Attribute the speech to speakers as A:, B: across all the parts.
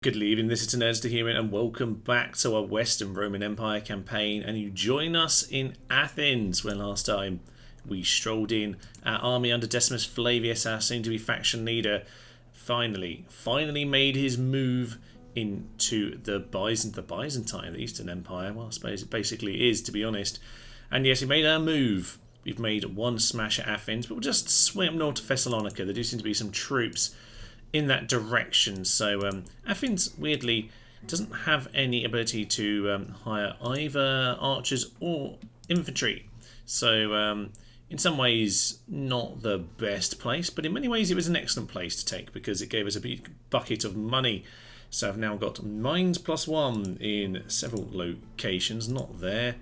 A: Good evening, this is Nerds to Human, and welcome back to our Western Roman Empire campaign. And you join us in Athens, where last time we strolled in. Our army under Decimus Flavius, our soon-to-be faction leader, finally made his move into the Byzantine, the Eastern Empire. Well, I suppose it basically is, to be honest. And yes, he made our move. We've made one smash at Athens, but we'll just swim north to Thessalonica. There do seem to be some troops in that direction. So Athens, weirdly, doesn't have any ability to hire either archers or infantry. So in some ways, not the best place, but in many ways it was an excellent place to take because it gave us a big bucket of money. So I've now got mines +1 in several locations. Not there.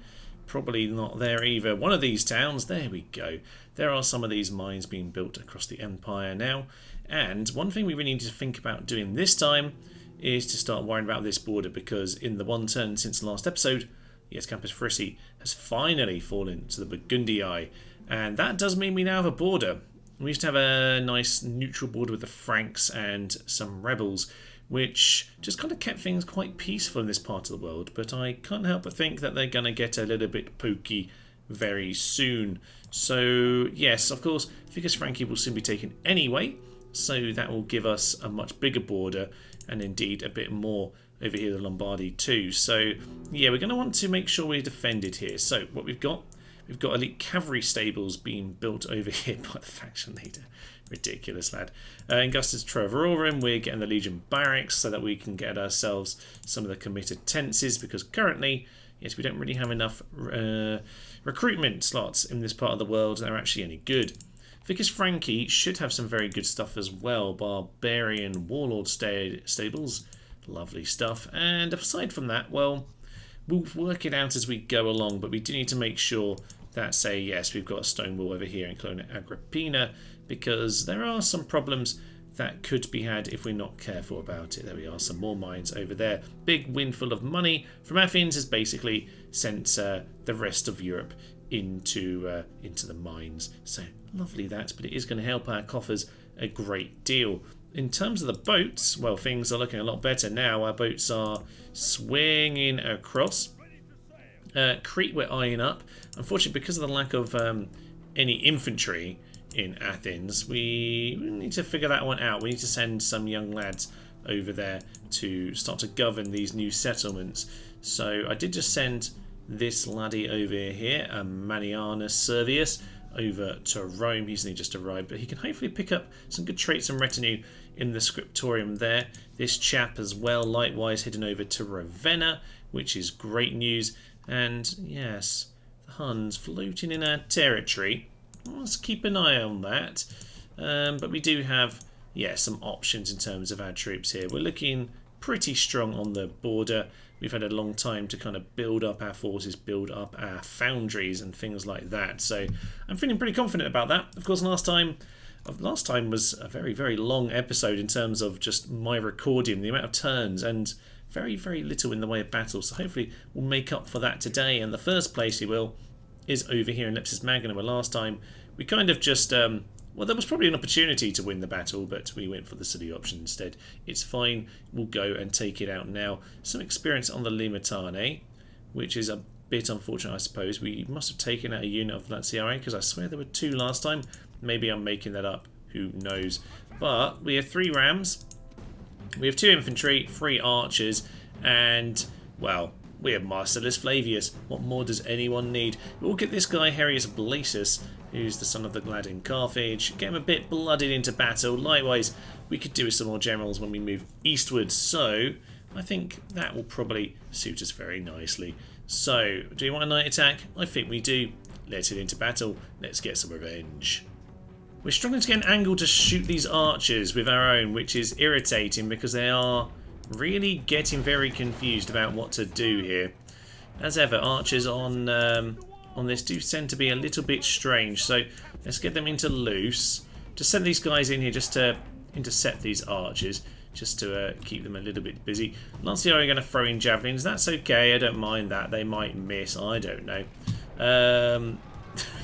A: Probably not there either. One of these towns, there we go. There are some of these mines being built across the empire now. And one thing we really need to think about doing this time is to start worrying about this border, because in the one turn since the last episode, yes, Campus Frissi has finally fallen to the Burgundii. And that does mean we now have a border. We used to have a nice neutral border with the Franks and some rebels, which just kind of kept things quite peaceful in this part of the world. But I can't help but think that they're going to get a little bit pokey very soon. So yes, of course, Vicus Franki will soon be taken anyway. So that will give us a much bigger border, and indeed a bit more over here, the Lombardy too. So yeah, we're going to want to make sure we're defended here. So what we've got elite cavalry stables being built over here by the faction leader. Ridiculous, lad. In Gustus Trevorum, we're getting the Legion barracks so that we can get ourselves some of the committed tenses, because currently, yes, we don't really have enough recruitment slots in this part of the world that are actually any good. Vicus Franki should have some very good stuff as well. Barbarian Warlord stables. Lovely stuff. And aside from that, well, we'll work it out as we go along, but we do need to make sure that, say, yes, we've got a stone wall over here in Clona Agrippina, because there are some problems that could be had if we're not careful about it. There we are, some more mines over there. Big windfall of money from Athens has basically sent the rest of Europe into the mines. So lovely that, but it is going to help our coffers a great deal. In terms of the boats, well, things are looking a lot better now. Our boats are swinging across. Crete we're eyeing up. Unfortunately, because of the lack of any infantry in Athens, we need to figure that one out. We need to send some young lads over there to start to govern these new settlements. So I did just send this laddie over here, Manianus Servius, over to Rome. He's only just arrived, but he can hopefully pick up some good traits and retinue in the scriptorium there. This chap as well, likewise, heading over to Ravenna, which is great news. And yes, the Huns floating in our territory. Let's keep an eye on that. But we do have, some options in terms of our troops here. We're looking pretty strong on the border. We've had a long time to kind of build up our forces, build up our foundries and things like that. So I'm feeling pretty confident about that. Of course, last time was a very, very long episode in terms of just my recording, the amount of turns, and very, very little in the way of battle. So hopefully we'll make up for that today. And the first place you will is over here in Lepsis Magna, where last time we kind of just well, there was probably an opportunity to win the battle, but we went for the silly option instead. It's fine. We'll go and take it out now. Some experience on the Limitane, which is a bit unfortunate, I suppose. We must have taken out a unit of Lanciari, because I swear there were 2 last time. Maybe I'm making that up. Who knows? But we have 3 rams. We have 2 infantry, 3 archers, and, well, we have Marcellus Flavius. What more does anyone need? We'll get this guy, Herius Blasus, who's the son of the Glad in Carthage. Get him a bit blooded into battle. Likewise, we could do with some more generals when we move eastwards. So I think that will probably suit us very nicely. So, do you want a night attack? I think we do. Let's head into battle. Let's get some revenge. We're struggling to get an angle to shoot these archers with our own, which is irritating because they are really getting very confused about what to do here. As ever, archers on this do tend to be a little bit strange, so let's get them into loose. Just send these guys in here just to intercept these archers, just to keep them a little bit busy. Lanciari are going to throw in javelins. That's okay, I don't mind that. They might miss, I don't know.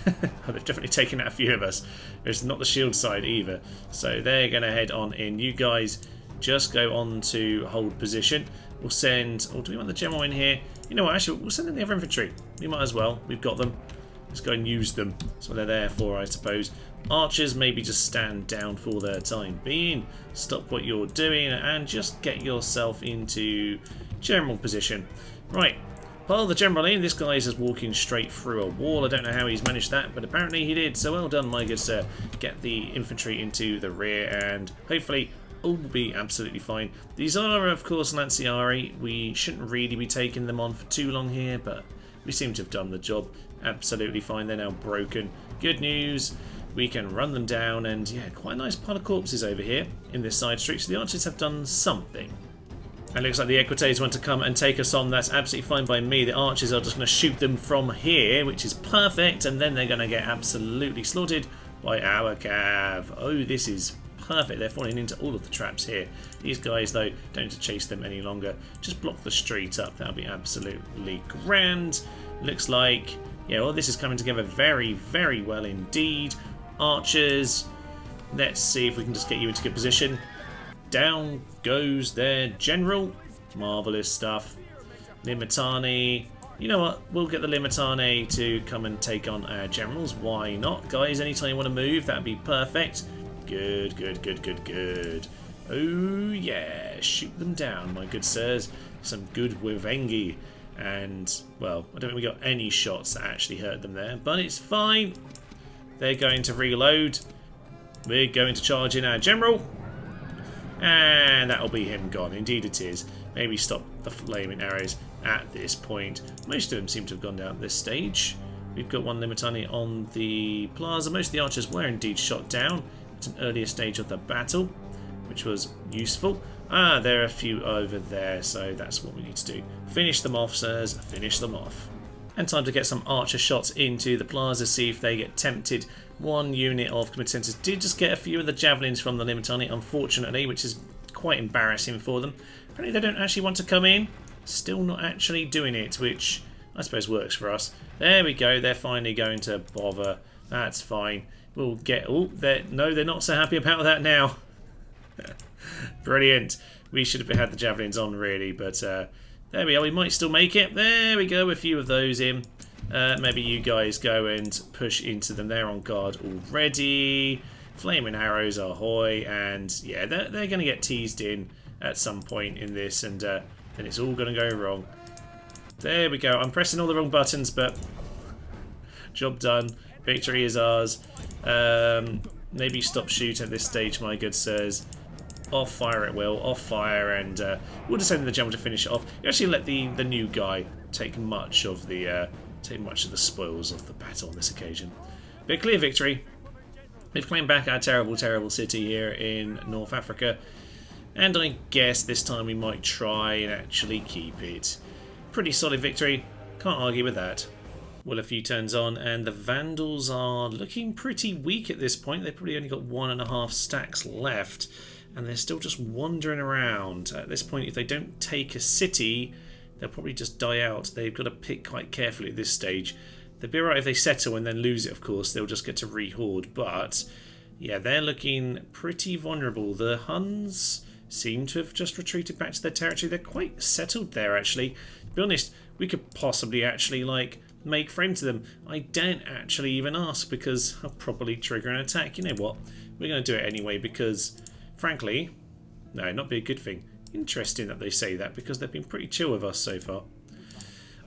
A: They've definitely taken out a few of us. It's not the shield side either, so they're going to head on in. You guys just go on to hold position. We'll send... Or do we want the general in here? You know what, actually, we'll send in the other infantry. We might as well. We've got them. Let's go and use them. That's what they're there for, I suppose. Archers, maybe just stand down for the time being. Stop what you're doing and just get yourself into general position. Right. Pile the general in. This guy is just walking straight through a wall. I don't know how he's managed that, but apparently he did. So well done, my good sir. Get the infantry into the rear and hopefully all will be absolutely fine. These are, of course, Lanciari. We shouldn't really be taking them on for too long here, but we seem to have done the job absolutely fine. They're now broken. Good news. We can run them down and, yeah, quite a nice pile of corpses over here in this side street. So the archers have done something. It looks like the Equites want to come and take us on. That's absolutely fine by me. The archers are just going to shoot them from here, which is perfect. And then they're going to get absolutely slaughtered by our cav. Oh, this is perfect. They're falling into all of the traps here. These guys, though, don't need to chase them any longer. Just block the street up. That'll be absolutely grand. Looks like, yeah, well, this is coming together very, very well indeed. Archers, let's see if we can just get you into good position. Down goes their general. Marvellous stuff. Limitani. You know what? We'll get the Limitani to come and take on our generals. Why not? Guys, anytime you want to move, that'd be perfect. Good, good, good, good, good. Oh, yeah. Shoot them down, my good sirs. Some good Wivengi. And, well, I don't think we got any shots that actually hurt them there. But it's fine. They're going to reload. We're going to charge in our general. And that'll be him gone. Indeed it is. Maybe stop the flaming arrows at this point. Most of them seem to have gone down at this stage. We've got one Limitani on the plaza. Most of the archers were indeed shot down at an earlier stage of the battle, which was useful. Ah, there are a few over there, so that's what we need to do. Finish them off, sirs. Finish them off. And time to get some archer shots into the plaza, see if they get tempted. One unit of combatants did just get a few of the javelins from the Limitani, unfortunately, which is quite embarrassing for them. Apparently they don't actually want to come in. Still not actually doing it, which I suppose works for us. There we go. They're finally going to bother. That's fine. We'll get... Oh, no, they're not so happy about that now. Brilliant. We should have had the javelins on, really, but... there we are, we might still make it. There we go, a few of those in. Maybe you guys go and push into them. They're on guard already. Flaming arrows, ahoy. And yeah, they're going to get teased in at some point in this. And then it's all going to go wrong. There we go. I'm pressing all the wrong buttons, but job done. Victory is ours. Maybe stop shoot at this stage, my good sirs. Off fire at will, off fire, and we'll just send the general to finish it off. You actually let the new guy take much of the spoils of the battle on this occasion. But clear victory. We've claimed back our terrible, terrible city here in North Africa, and I guess this time we might try and actually keep it. Pretty solid victory. Can't argue with that. Well, a few turns on, and the Vandals are looking pretty weak at this point. They've probably only got 1.5 stacks left. And they're still just wandering around. At this point, if they don't take a city, they'll probably just die out. They've got to pick quite carefully at this stage. They'd be alright if they settle and then lose it, of course. They'll just get to re-horde. But, yeah, they're looking pretty vulnerable. The Huns seem to have just retreated back to their territory. They're quite settled there, actually. To be honest, we could possibly actually, like, make friends with them. I don't actually even ask because I'll probably trigger an attack. You know what? We're going to do it anyway because... frankly, no, not be a good thing. Interesting that they say that because they've been pretty chill with us so far.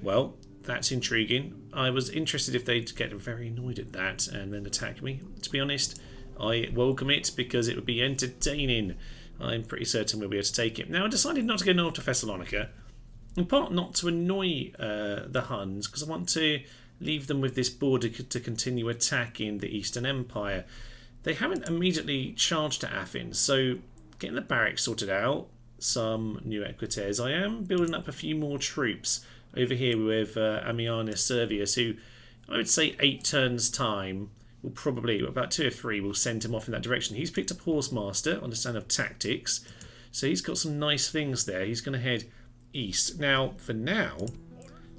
A: Well, that's intriguing. I was interested if they'd get very annoyed at that and then attack me. To be honest, I welcome it because it would be entertaining. I'm pretty certain we'll be able to take it. Now, I decided not to go north to Thessalonica. In part, not to annoy the Huns because I want to leave them with this border to continue attacking the Eastern Empire. They haven't immediately charged to Athens, so getting the barracks sorted out, some new Equites. I am building up a few more troops over here with Ammianus Servius, who I would say 8 turns time will probably, about 2 or 3, will send him off in that direction. He's picked up Horsemaster, understand of tactics, so he's got some nice things there. He's going to head east. Now, for now,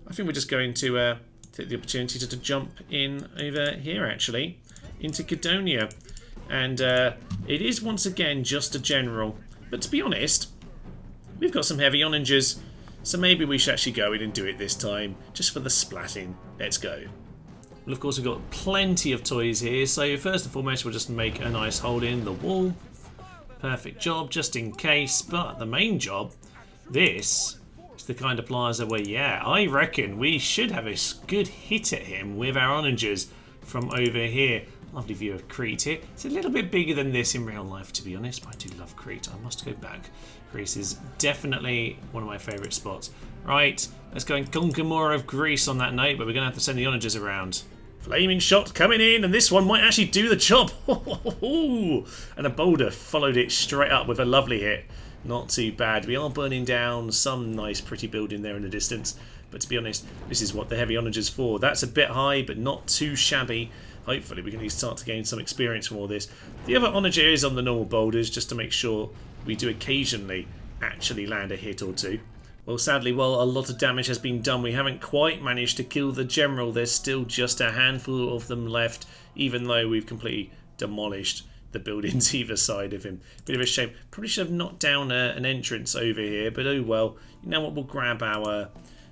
A: I think we're just going to take the opportunity to jump in over here, actually, into Cydonia. And it is once again just a general. But to be honest, we've got some heavy onagers, so maybe we should actually go in and do it this time, just for the splatting. Let's go. Well, of course, we've got plenty of toys here, so first and foremost, we'll just make a nice hole in the wall. Perfect job, just in case. But the main job, this is the kind of plaza where, yeah, I reckon we should have a good hit at him with our onagers from over here. Lovely view of Crete here. It's a little bit bigger than this in real life, to be honest, but I do love Crete. I must go back. Greece is definitely one of my favourite spots. Right, let's go and conquer more of Greece on that note, but we're going to have to send the onagers around. Flaming shot coming in, and this one might actually do the job. And a boulder followed it straight up with a lovely hit. Not too bad. We are burning down some nice pretty building there in the distance, but to be honest, this is what the heavy onager's for. That's a bit high, but not too shabby. Hopefully we can start to gain some experience from all this. The other onager is on the normal boulders, just to make sure we do occasionally actually land a hit or two. Well, sadly, while a lot of damage has been done, we haven't quite managed to kill the general. There's still just a handful of them left, even though we've completely demolished the buildings either side of him. Bit of a shame. Probably should have knocked down an entrance over here, but oh well. You know what, we'll grab our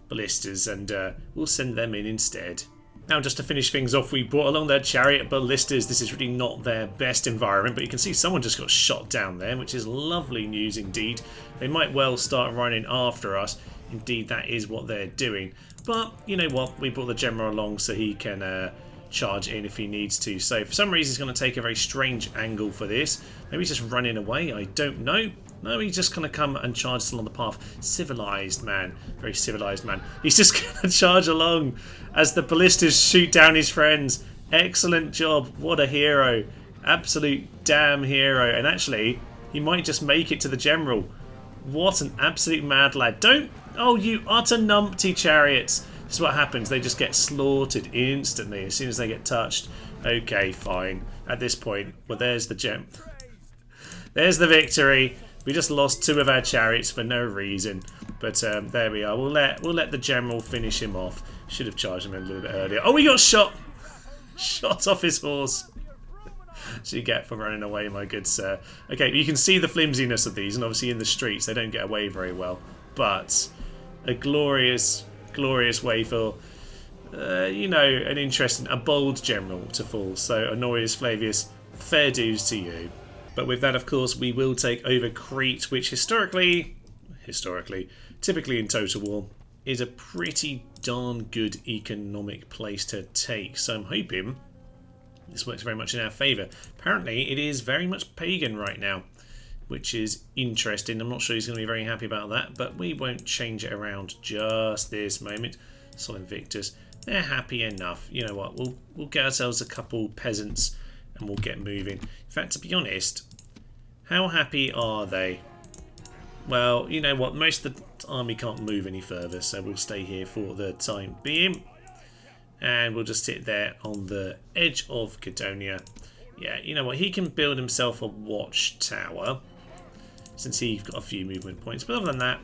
A: ballistas and we'll send them in instead. Now, just to finish things off, we brought along their chariot ballistas. This is really not their best environment, but you can see someone just got shot down there, which is lovely news indeed. They might well start running after us. Indeed, that is what they're doing. But, you know what, we brought the general along so he can charge in if he needs to. So, for some reason, he's going to take a very strange angle for this. Maybe he's just running away, I don't know. No, he's just going to come and charge along the path. Civilised man. Very civilised man. He's just going to charge along as the ballistas shoot down his friends. Excellent job. What a hero. Absolute damn hero. And actually, he might just make it to the general. What an absolute mad lad. Don't... Oh, you utter numpty chariots. This is what happens. They just get slaughtered instantly as soon as they get touched. Okay, fine. At this point, well, there's the gem. There's the victory. We just lost 2 of our chariots for no reason, but there we are. We'll let the general finish him off. Should have charged him a little bit earlier. Oh, he got shot! Shot off his horse. So you get for running away, my good sir. Okay, you can see the flimsiness of these, and obviously in the streets they don't get away very well. But a glorious, glorious way for, you know, an interesting, a bold general to fall. So Honorius Flavius, fair dues to you. But with that, of course, we will take over Crete, which historically, typically in Total War, is a pretty darn good economic place to take. So I'm hoping this works very much in our favour. Apparently, it is very much pagan right now, which is interesting. I'm not sure he's going to be very happy about that, but we won't change it around just this moment. Solid victors, they're happy enough. You know what? We'll get ourselves a couple peasants and we'll get moving. In fact, to be honest, how happy are they? Well, you know what, most of the army can't move any further, so we'll stay here for the time being. And we'll just sit there on the edge of Cadonia. Yeah, you know what, he can build himself a watchtower, since he's got a few movement points. But other than that,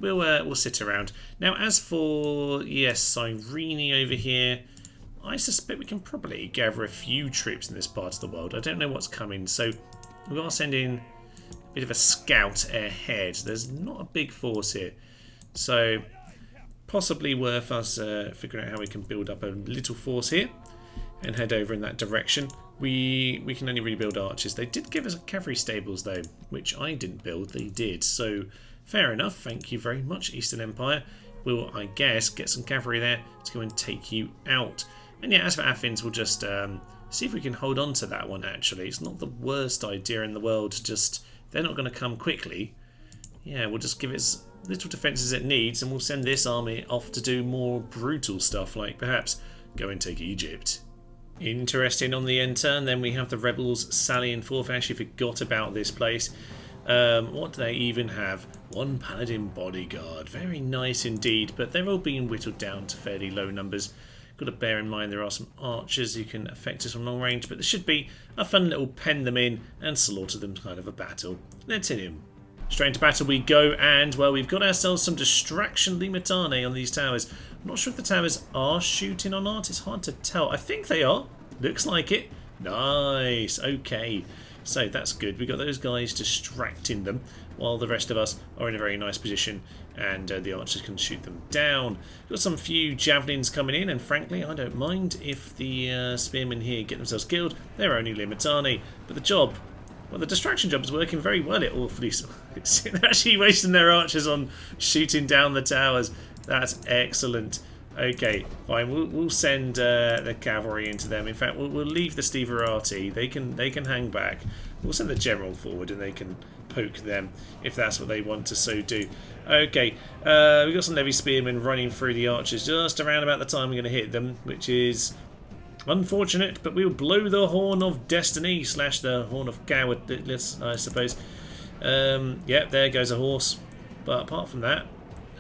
A: we'll sit around. Now, as for, yes, Cyrene over here, I suspect we can probably gather a few troops in this part of the world. I don't know what's coming, so we are sending a bit of a scout ahead. There's not a big force here, so possibly worth us figuring out how we can build up a little force here and head over in that direction. We can only really build archers. They did give us cavalry stables though, which I didn't build. They did, so fair enough. Thank you very much, Eastern Empire. We'll, I guess, get some cavalry there to go and take you out. And yeah, as for Athens, we'll just see if we can hold on to that one, actually. It's not the worst idea in the world, just they're not going to come quickly. Yeah, we'll just give it as little defences it needs, and we'll send this army off to do more brutal stuff, like perhaps go and take Egypt. Interesting on the end turn, then we have the rebels sallying forth. I actually forgot about this place. What do they even have? 1 paladin bodyguard. Very nice indeed, but they're all being whittled down to fairly low numbers. Got to bear in mind there are some archers who can affect us from long range, but there should be a fun little pen them in and slaughter them kind of a battle. Let's hit him. Straight into battle we go, and well, we've got ourselves some distraction limitane on these towers. I'm not sure if the towers are shooting or not. It's hard to tell. I think they are. Looks like it. Nice. Okay. So that's good. We've got those guys distracting them while the rest of us are in a very nice position, and the archers can shoot them down. Got some few javelins coming in, and frankly I don't mind if the spearmen here get themselves killed. They're only Limitani, but the job, well, the distraction job is working very well. It awfully, they're actually wasting their archers on shooting down the towers. That's excellent. Okay, fine. We'll send the cavalry into them. In fact, we'll leave the Steverati. They can hang back. We'll send the general forward, and they can poke them if that's what they want to so do. Okay, we've got some heavy spearmen running through the archers just around about the time we're going to hit them, which is unfortunate, but we'll blow the horn of destiny / the horn of cowardness, I suppose. Yep, there goes a horse. But apart from that,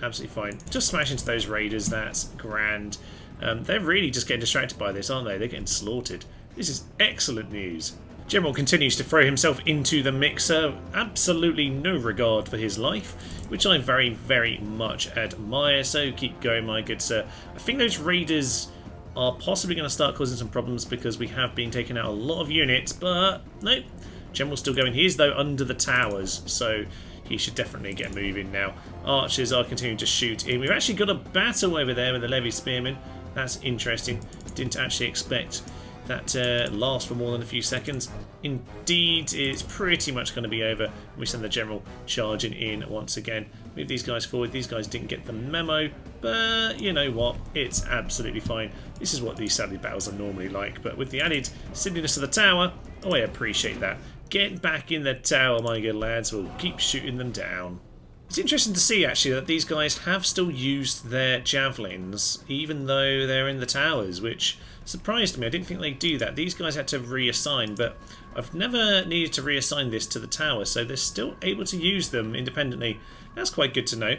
A: absolutely fine. Just smash into those raiders. That's grand. They're really just getting distracted by this, aren't they? They're getting slaughtered. This is excellent news. General continues to throw himself into the mixer. Absolutely no regard for his life, which I very, very much admire. So keep going, my good sir. I think those raiders are possibly going to start causing some problems because we have been taking out a lot of units, but nope. General's still going. He is, though, under the towers, so he should definitely get moving now. Archers are continuing to shoot in. We've actually got a battle over there with the Levy Spearmen. That's interesting. Didn't actually expect that to last for more than a few seconds. Indeed, it's pretty much going to be over. We send the General charging in once again. Move these guys forward. These guys didn't get the memo, but you know what? It's absolutely fine. This is what these Saturday battles are normally like, but with the added silliness of the tower, oh, I appreciate that. Get back in the tower, my good lads. We'll keep shooting them down. It's interesting to see, actually, that these guys have still used their javelins, even though they're in the towers, which surprised me. I didn't think they'd do that. These guys had to reassign, but I've never needed to reassign this to the tower, so they're still able to use them independently. That's quite good to know.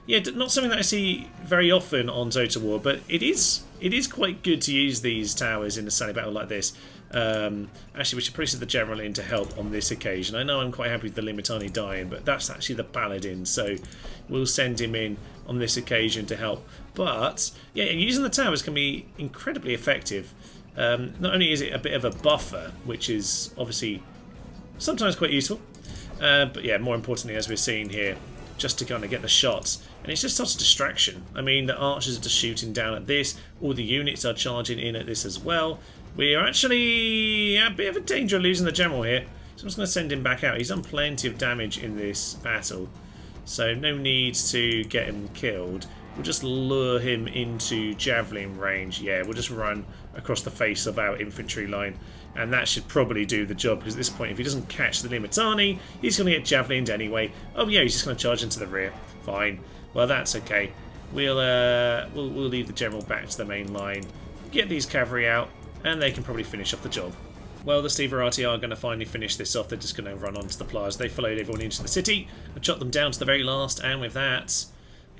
A: Yeah, not something that I see very often on Total War, but it is quite good to use these towers in a Saturday battle like this. Actually, we should probably send the General in to help on this occasion. I know I'm quite happy with the Limitani dying, but that's actually the Paladin, so we'll send him in on this occasion to help. But yeah, using the towers can be incredibly effective. Not only is it a bit of a buffer, which is obviously sometimes quite useful, but yeah, more importantly, as we're seeing here, just to kind of get the shots. And it's just such a distraction. I mean, the archers are just shooting down at this. All the units are charging in at this as well. We're actually a bit of a danger of losing the General here. So I'm just going to send him back out. He's done plenty of damage in this battle, so no need to get him killed. We'll just lure him into javelin range. Yeah, we'll just run across the face of our infantry line, and that should probably do the job, because at this point, if he doesn't catch the Limitani, he's going to get javelined anyway. Oh yeah, he's just going to charge into the rear. Fine. Well, that's okay. We'll leave the General back to the main line, get these cavalry out, and they can probably finish off the job. Well, the Steverati are going to finally finish this off. They're just going to run onto the plaza. They followed everyone into the city and shot them down to the very last, and with that,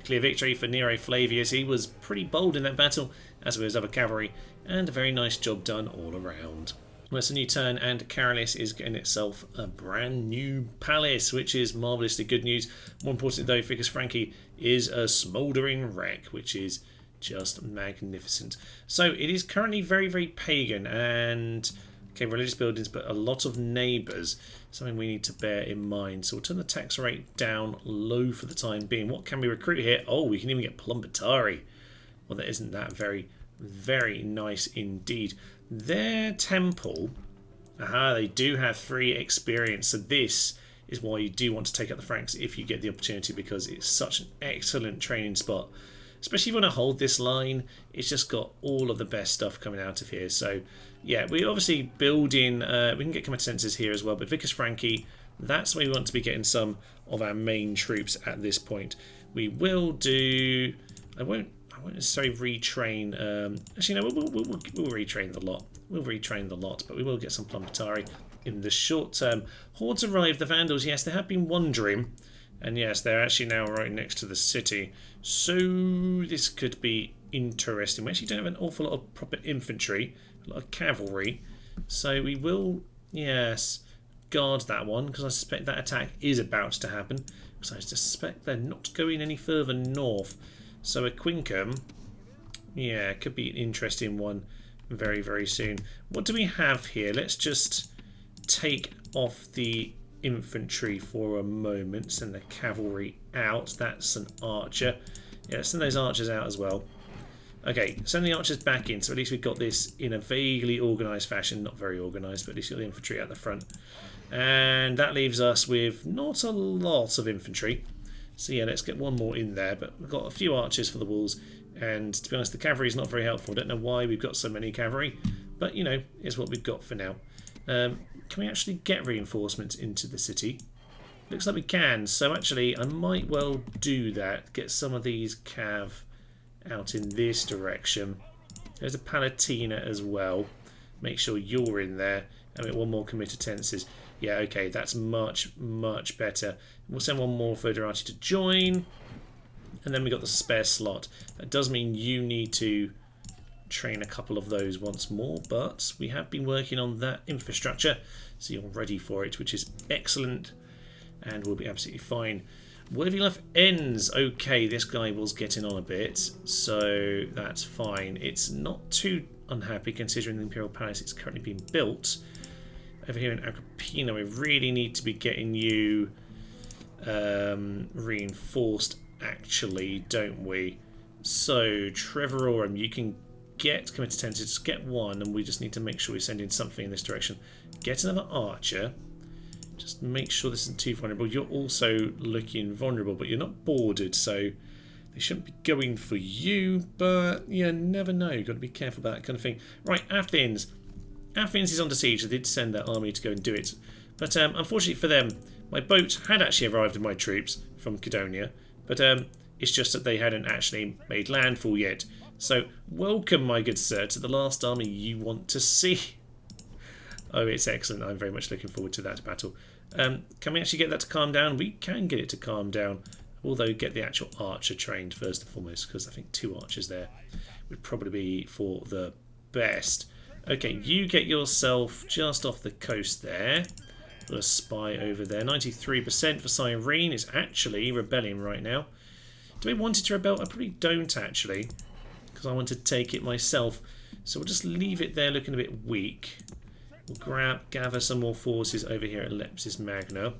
A: clear victory for Nero Flavius. He was pretty bold in that battle, as were his other cavalry, and a very nice job done all around. Well, it's a new turn, and Caralis is getting itself a brand new palace, which is marvellously good news. More importantly, though, Vicus Franchi is a smouldering wreck, which is just magnificent. So it is currently very, very pagan, and okay, religious buildings, but a lot of neighbours. Something we need to bear in mind. So we'll turn the tax rate down low for the time being. What can we recruit here? Oh, we can even get Plumbetari. Well, that isn't that very, very nice indeed. Their temple, they do have 3 experience. So this is why you do want to take out the Franks if you get the opportunity, because it's such an excellent training spot. Especially if you want to hold this line, it's just got all of the best stuff coming out of here. So yeah, we obviously build in, we can get competences here as well, but Vicus Franchi, that's where we want to be getting some of our main troops at this point. We will do, I won't necessarily retrain, actually no, we'll retrain the lot. We'll retrain the lot, but we will get some Plumbetari in the short term. Hordes arrived, the Vandals, yes, they have been wandering. And yes, they're actually now right next to the city. So this could be interesting. We actually don't have an awful lot of proper infantry, a lot of cavalry. So we will, yes, guard that one, because I suspect that attack is about to happen. Because I suspect they're not going any further north. So a Quincum, yeah, could be an interesting one very, very soon. What do we have here? Let's just take off the infantry for a moment. Send the cavalry out. That's an archer. Yeah, send those archers out as well. Okay, send the archers back in, so at least we've got this in a vaguely organised fashion. Not very organised, but at least you've got the infantry at the front. And that leaves us with not a lot of infantry. So yeah, let's get one more in there. But we've got a few archers for the walls. And to be honest, the cavalry is not very helpful. I don't know why we've got so many cavalry. But, you know, it's what we've got for now. Can we actually get reinforcements into the city? Looks like we can. So actually, I might well do that. Get some of these cav out in this direction. There's a Palatina as well. Make sure you're in there. And one more comitatenses. Yeah, okay, that's much, much better. We'll send one more Foederati to join. And then we've got the spare slot. That does mean you need to train a couple of those once more, but we have been working on that infrastructure, so you're ready for it, which is excellent, and we'll be absolutely fine. Worthy life ends. Okay, this guy was getting on a bit, so that's fine. It's not too unhappy considering the Imperial Palace is currently being built. Over here in Agrippina, we really need to be getting you reinforced, actually, don't we? So, Trevorum, you can get comitatenses, just get one, and we just need to make sure we send in something in this direction. Get another archer. Just make sure this isn't too vulnerable. You're also looking vulnerable, but you're not bordered, so they shouldn't be going for you, but you never know. You've got to be careful about that kind of thing. Right, Athens. Athens is under siege. They did send their army to go and do it. But unfortunately for them, my boat had actually arrived with my troops from Cydonia, but it's just that they hadn't actually made landfall yet. So, welcome, my good sir, to the last army you want to see. Oh, it's excellent. I'm very much looking forward to that battle. Can we actually get that to calm down? We can get it to calm down, although get the actual archer trained first and foremost, because I think 2 archers there would probably be for the best. Okay, you get yourself just off the coast there. Got a spy over there. 93% for Cyrene is actually rebelling right now. Do I want it to rebel? I probably don't, actually, because I want to take it myself. So we'll just leave it there looking a bit weak. We'll gather some more forces over here at Leptis Magna.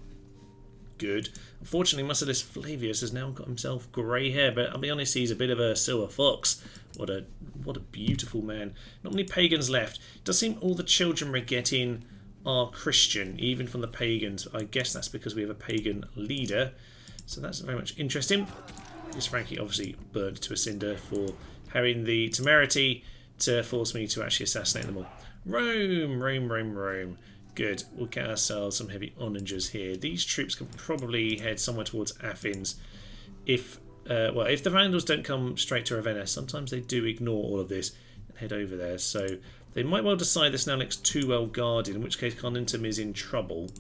A: Good. Unfortunately, Marcellus Flavius has now got himself grey hair, but I'll be honest, he's a bit of a silver fox. What a beautiful man. Not many pagans left. It does seem all the children we're getting are Christian, even from the pagans. I guess that's because we have a pagan leader. So that's very much interesting. Because Frankie obviously burned to a cinder for having the temerity to force me to actually assassinate them all. Rome, Rome, Rome, Rome. Good. We'll get ourselves some heavy onagers here. These troops can probably head somewhere towards Athens. If the Vandals don't come straight to Ravenna, sometimes they do ignore all of this and head over there. So they might well decide this now looks too well guarded, in which case Carnuntum is in trouble.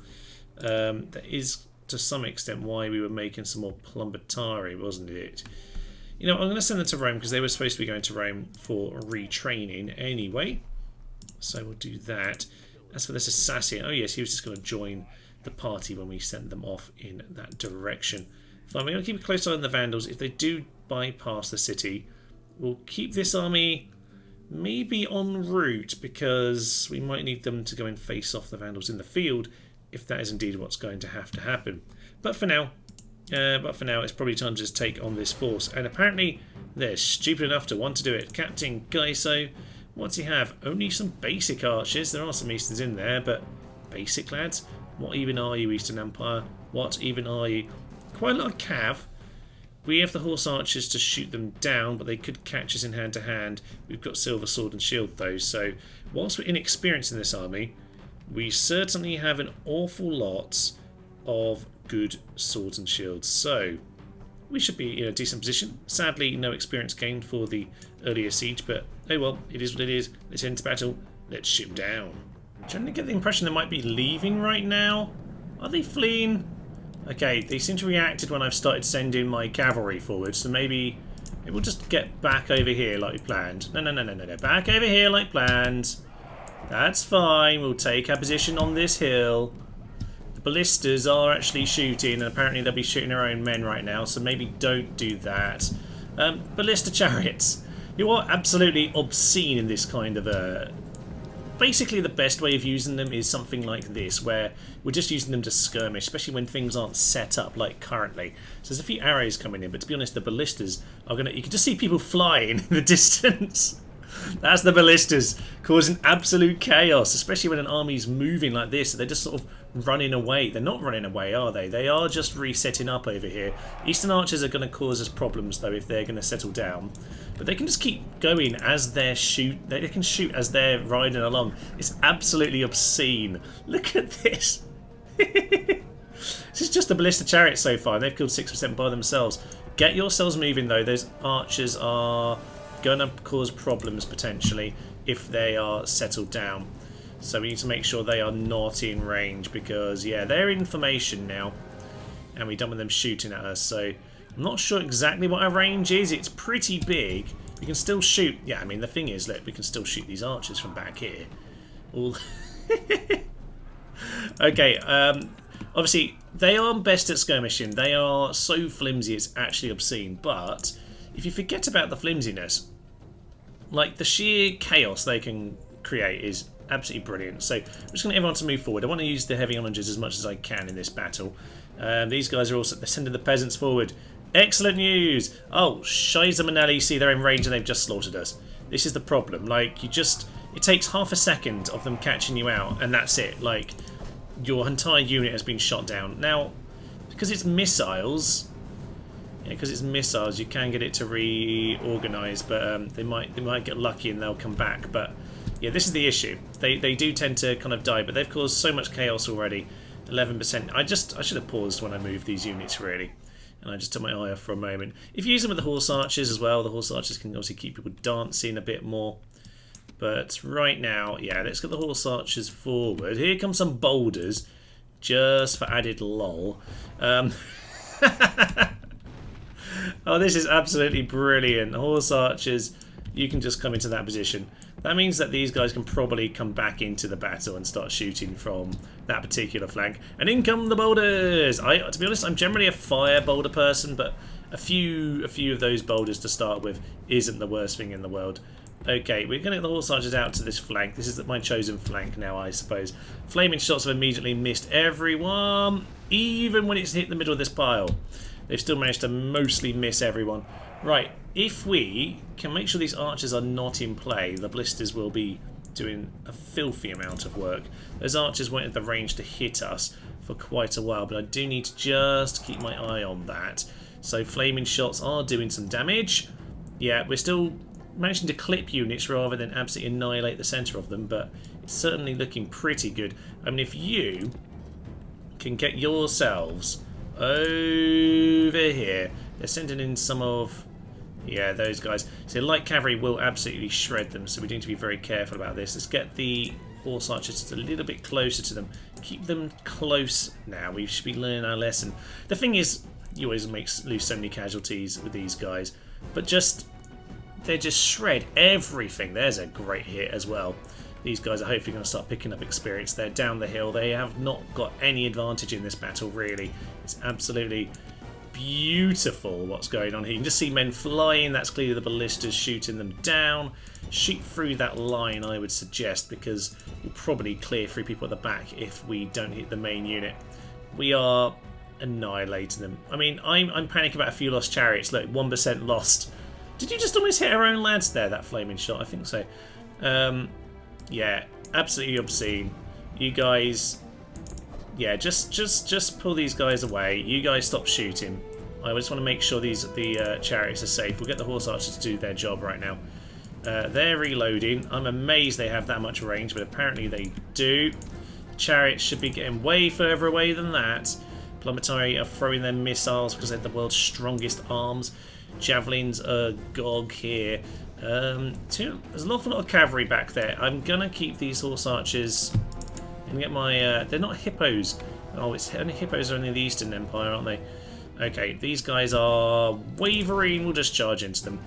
A: That is to some extent why we were making some more Plumbatari, wasn't it? You know, I'm going to send them to Rome because they were supposed to be going to Rome for retraining anyway. So we'll do that. As for this assassin, oh yes, he was just going to join the party when we sent them off in that direction. Fine, we're going to keep a close eye on the Vandals. If they do bypass the city, we'll keep this army maybe en route because we might need them to go and face off the Vandals in the field if that is indeed what's going to have to happen. But for now, it's probably time to just take on this force. And apparently they're stupid enough to want to do it. Captain Gaiso, what's he have? Only some basic archers. There are some Easterns in there, but basic, lads? What even are you, Eastern Empire? What even are you? Quite a lot of cav. We have the horse archers to shoot them down, but they could catch us in hand to hand. We've got silver sword and shield though, so whilst we're inexperienced in this army, we certainly have an awful lot of good swords and shields. So we should be in a decent position. Sadly, no experience gained for the earlier siege, but oh well, it is what it is. Let's head into battle. Let's shoot down. I'm trying to get the impression they might be leaving right now. Are they fleeing? Okay, they seem to have reacted when I've started sending my cavalry forward, so maybe we'll just get back over here like we planned. No. Back over here like planned. That's fine. We'll take our position on this hill. The ballistas are actually shooting, and apparently they'll be shooting their own men right now, so maybe don't do that. Ballista chariots. You are absolutely obscene in this kind of basically the best way of using them is something like this, where we're just using them to skirmish, especially when things aren't set up like currently. So there's a few arrows coming in, but to be honest, the ballistas are gonna. You can just see people flying in the distance. That's the ballistas causing absolute chaos, especially when an army's moving like this. They're just sort of running away. They're not running away, are they? They are just resetting up over here. Eastern archers are going to cause us problems, though, if they're going to settle down. But they can just keep going as they're They can shoot as they're riding along. It's absolutely obscene. Look at this. This is just a ballista chariot so far. They've killed 6% by themselves. Get yourselves moving, though. Those archers are going to cause problems potentially if they are settled down. So we need to make sure they are not in range, because yeah, they're in formation now and we don't want them shooting at us. So I'm not sure exactly what our range is. It's pretty big. We can still shoot. Yeah, I mean, the thing is, look, we can still shoot these archers from back here. All okay, obviously they are best at skirmishing. They are so flimsy it's actually obscene. But if you forget about the flimsiness, like the sheer chaos they can create is absolutely brilliant. So I'm just going to everyone to move forward. I want to use the heavy onagers as much as I can in this battle. These guys are also, they're sending the peasants forward. Excellent news! Oh, Shiza Manelli, see, they're in range and they've just slaughtered us. This is the problem. Like, it takes half a second of them catching you out, and that's it. Like, your entire unit has been shot down. Now, because it's missiles, you can get it to reorganise, but they might get lucky and they'll come back. But yeah, this is the issue. They do tend to kind of die, but they've caused so much chaos already. 11%. I should have paused when I moved these units, really, and I just took my eye off for a moment. If you use them with the horse archers as well, the horse archers can obviously keep people dancing a bit more. But right now, yeah, let's get the horse archers forward. Here come some boulders, just for added lol. Oh, this is absolutely brilliant. Horse archers, you can just come into that position. That means that these guys can probably come back into the battle and start shooting from that particular flank. And in come the boulders! To be honest, I'm generally a fire boulder person, but a few of those boulders to start with isn't the worst thing in the world. Okay, we're going to get the horse archers out to this flank. This is my chosen flank now, I suppose. Flaming shots have immediately missed everyone, even when it's hit the middle of this pile. They've still managed to mostly miss everyone. Right, if we can make sure these archers are not in play, the ballistas will be doing a filthy amount of work. Those archers weren't at the range to hit us for quite a while, but I do need to just keep my eye on that. So flaming shots are doing some damage. Yeah, we're still managing to clip units rather than absolutely annihilate the centre of them, but it's certainly looking pretty good. I mean, if you can get yourselves over here, they're sending in some of, yeah, those guys. So light cavalry will absolutely shred them, so we need to be very careful about this. Let's get the horse archers just a little bit closer to them. Keep them close now. We should be learning our lesson. The thing is, you always lose so many casualties with these guys, but they just shred everything. There's a great hit as well. These guys are hopefully going to start picking up experience. They're down the hill. They have not got any advantage in this battle, really. It's absolutely beautiful what's going on here. You can just see men flying. That's clearly the ballistas shooting them down. Shoot through that line, I would suggest, because we'll probably clear through people at the back if we don't hit the main unit. We are annihilating them. I mean, I'm panicking about a few lost chariots. Look, 1% lost. Did you just almost hit our own lads there, that flaming shot? I think so. Yeah, absolutely obscene. You guys, yeah, just pull these guys away. You guys stop shooting. I just want to make sure the chariots are safe. We'll get the horse archers to do their job right now. They're reloading. I'm amazed they have that much range, but apparently they do. The chariots should be getting way further away than that. Plumetari are throwing their missiles because they're the world's strongest arms. Javelins are GOG here. There's an awful lot of cavalry back there. I'm gonna keep these horse archers and get my. They're not hippos. Oh, it's only hippos are only in the Eastern Empire, aren't they? Okay, these guys are wavering. We'll just charge into them.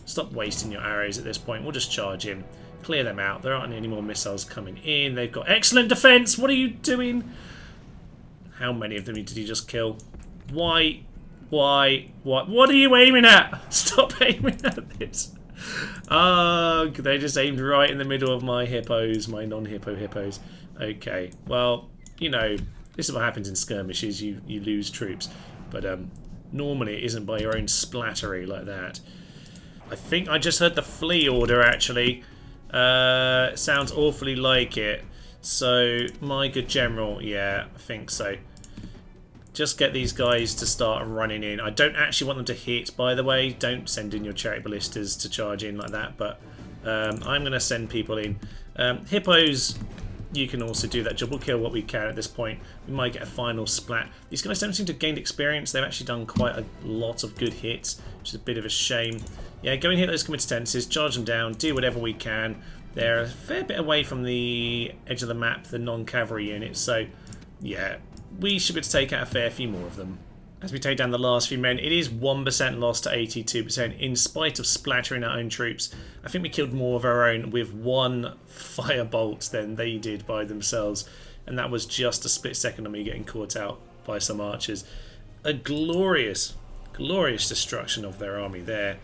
A: Stop wasting your arrows at this point. We'll just charge in, clear them out. There aren't any more missiles coming in. They've got excellent defense. What are you doing? How many of them did you just kill? Why? What are you aiming at? Stop aiming at this. Oh, they just aimed right in the middle of my hippos, my non-hippo hippos. Okay, well, you know, this is what happens in skirmishes. You lose troops, but normally it isn't by your own splattery like that. I think I just heard the flee order, actually. Sounds awfully like it. So, my good general, yeah, I think so. Just get these guys to start running in. I don't actually want them to hit, by the way. Don't send in your chariot ballistas to charge in like that, but I'm going to send people in. Hippos, you can also do that job. We'll kill what we can at this point. We might get a final splat. These guys don't seem to have gained experience. They've actually done quite a lot of good hits, which is a bit of a shame. Yeah, go and hit those committed tenses, charge them down, do whatever we can. They're a fair bit away from the edge of the map, the non-cavalry units, so yeah, we should be able to take out a fair few more of them. As we take down the last few men, it is 1% loss to 82%, in spite of splattering our own troops. I think we killed more of our own with one firebolt than they did by themselves, and that was just a split second of me getting caught out by some archers. A glorious, glorious destruction of their army there.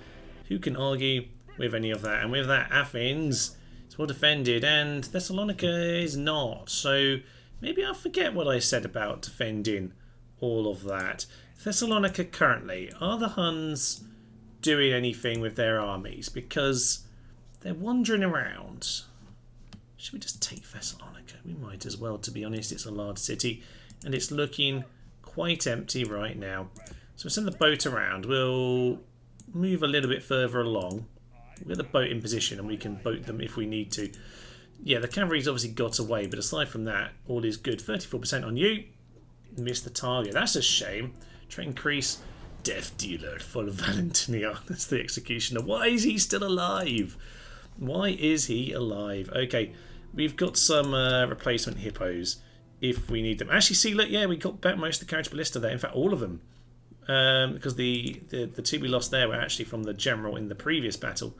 A: Who can argue with any of that? And with that, Athens is well defended, and Thessalonica is not. So maybe I'll forget what I said about defending all of that. Thessalonica currently, are the Huns doing anything with their armies? Because they're wandering around. Should we just take Thessalonica? We might as well, to be honest. It's a large city, and it's looking quite empty right now. So we'll send the boat around. We'll move a little bit further along. We'll get the boat in position, and we can boat them if we need to. Yeah, the cavalry's obviously got away, but aside from that, all is good. 34% on you. Missed the target. That's a shame. Try and increase. Death dealer for Valentinian. That's the executioner. Why is he still alive? Why is he alive? Okay, we've got some replacement hippos if we need them. Actually, see, look, yeah, we got back most of the carriage ballista there. In fact, all of them. Because the two we lost there were actually from the general in the previous battle.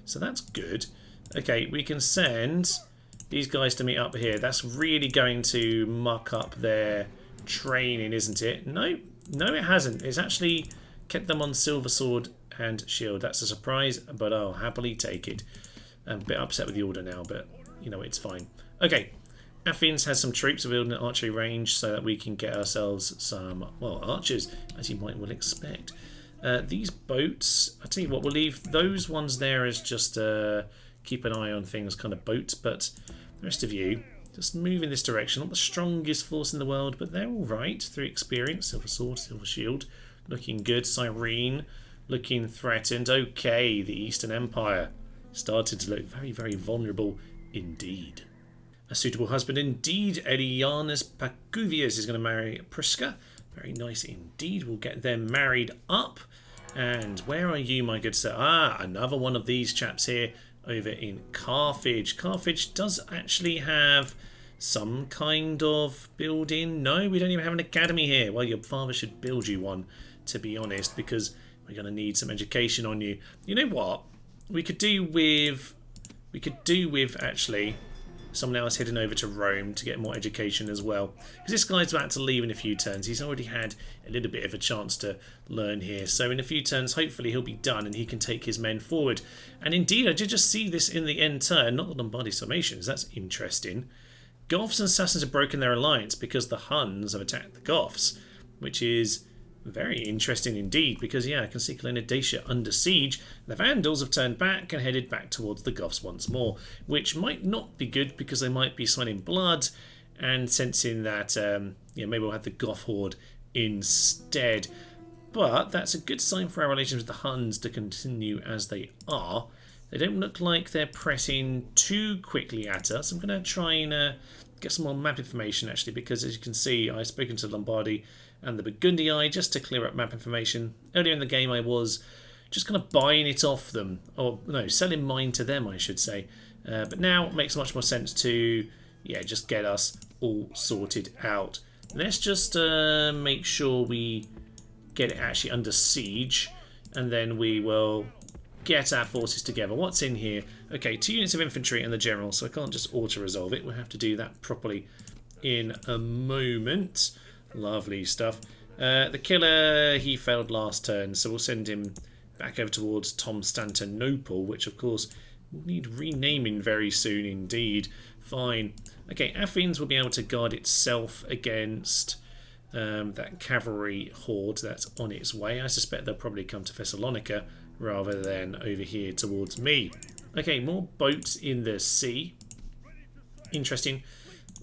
A: So that's good. Okay, we can send these guys to meet up here. That's really going to muck up their training, isn't it? No, it hasn't. It's actually kept them on silver sword and shield. That's a surprise, but I'll happily take it. I'm a bit upset with the order now, but you know, it's fine. Okay, Athens has some troops building an archery range so that we can get ourselves some, well, archers, as you might well expect. These boats, I tell you what, we'll leave those ones there as just keep an eye on things kind of boats, but the rest of you, just move in this direction. Not the strongest force in the world, but they're all right. 3 experience, silver sword, silver shield, looking good. Cyrene, looking threatened. Okay, the Eastern Empire started to look very, very vulnerable indeed. A suitable husband indeed. Elianis Pacuvius is going to marry Prisca. Very nice indeed. We'll get them married up. And where are you, my good sir? Ah, another one of these chaps here over in Carthage. Carthage does actually have some kind of building. No, we don't even have an academy here. Well, your father should build you one, to be honest, because we're going to need some education on you. You know what? We could do with actually someone else heading over to Rome to get more education as well. Because this guy's about to leave in a few turns. He's already had a little bit of a chance to learn here. So in a few turns, hopefully he'll be done and he can take his men forward. And indeed, I did just see this in the end turn, not the Lombardy Sarmatians. That's interesting. Goths and Sassans have broken their alliance because the Huns have attacked the Goths, which is very interesting indeed, because yeah, I can see Colonna Dacia under siege. The Vandals have turned back and headed back towards the Goths once more, which might not be good because they might be sweating blood and sensing that maybe we'll have the Goth horde instead. But that's a good sign for our relations with the Huns to continue as they are. They don't look like they're pressing too quickly at us. I'm going to try and get some more map information actually, because as you can see, I've spoken to Lombardy and the Burgundii just to clear up map information. Earlier in the game I was just kind of buying it off them, or no, selling mine to them I should say. But now it makes much more sense to just get us all sorted out. Let's just make sure we get it actually under siege, and then we will get our forces together. What's in here? Okay, 2 units of infantry and the general, so I can't just auto-resolve it. We'll have to do that properly in a moment. Lovely stuff. The killer, he failed last turn, so we'll send him back over towards Constantinople, which of course will need renaming very soon indeed. Fine. Okay, Athens will be able to guard itself against that cavalry horde that's on its way. I suspect they'll probably come to Thessalonica rather than over here towards me. Okay, more boats in the sea. Interesting.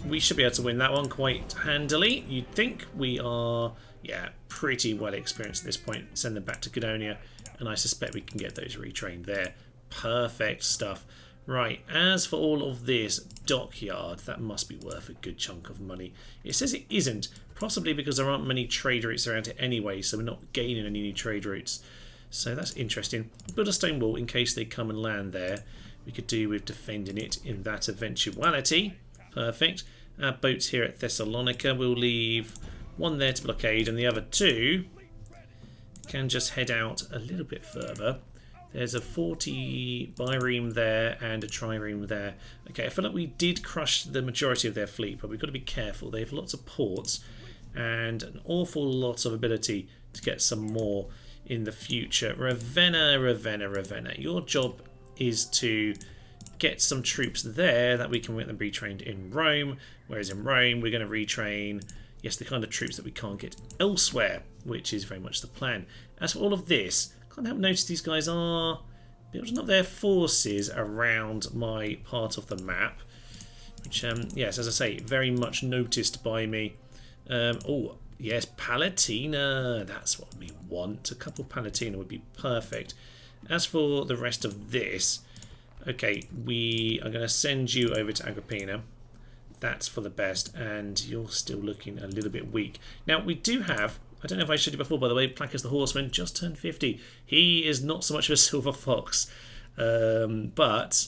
A: We should be able to win that one quite handily. You'd think. We are, yeah, pretty well experienced at this point. Send them back to Gudonia, and I suspect we can get those retrained there. Perfect stuff. Right, as for all of this dockyard, that must be worth a good chunk of money. It says it isn't, possibly because there aren't many trade routes around it anyway, so we're not gaining any new trade routes. So that's interesting. Build a stone wall in case they come and land there. We could do with defending it in that eventuality. Perfect. Our boats here at Thessalonica, we'll leave one there to blockade, and the other two can just head out a little bit further. There's a 40 bireme there and a trireme there. Okay, I feel like we did crush the majority of their fleet, but we've got to be careful. They have lots of ports and an awful lot of ability to get some more in the future. Ravenna. Your job is to get some troops there that we can get them retrained in Rome, whereas in Rome we're going to retrain, yes, the kind of troops that we can't get elsewhere, which is very much the plan. As for all of this, can't help notice these guys are building up their forces around my part of the map, which, yes, as I say, very much noticed by me. Oh, yes, Palatina. That's what we want. A couple Palatina would be perfect. As for the rest of this, okay, we are going to send you over to Agrippina. That's for the best, and you're still looking a little bit weak. Now, we do have, I don't know if I showed you before, by the way, Placcus the Horseman just turned 50. He is not so much of a silver fox, but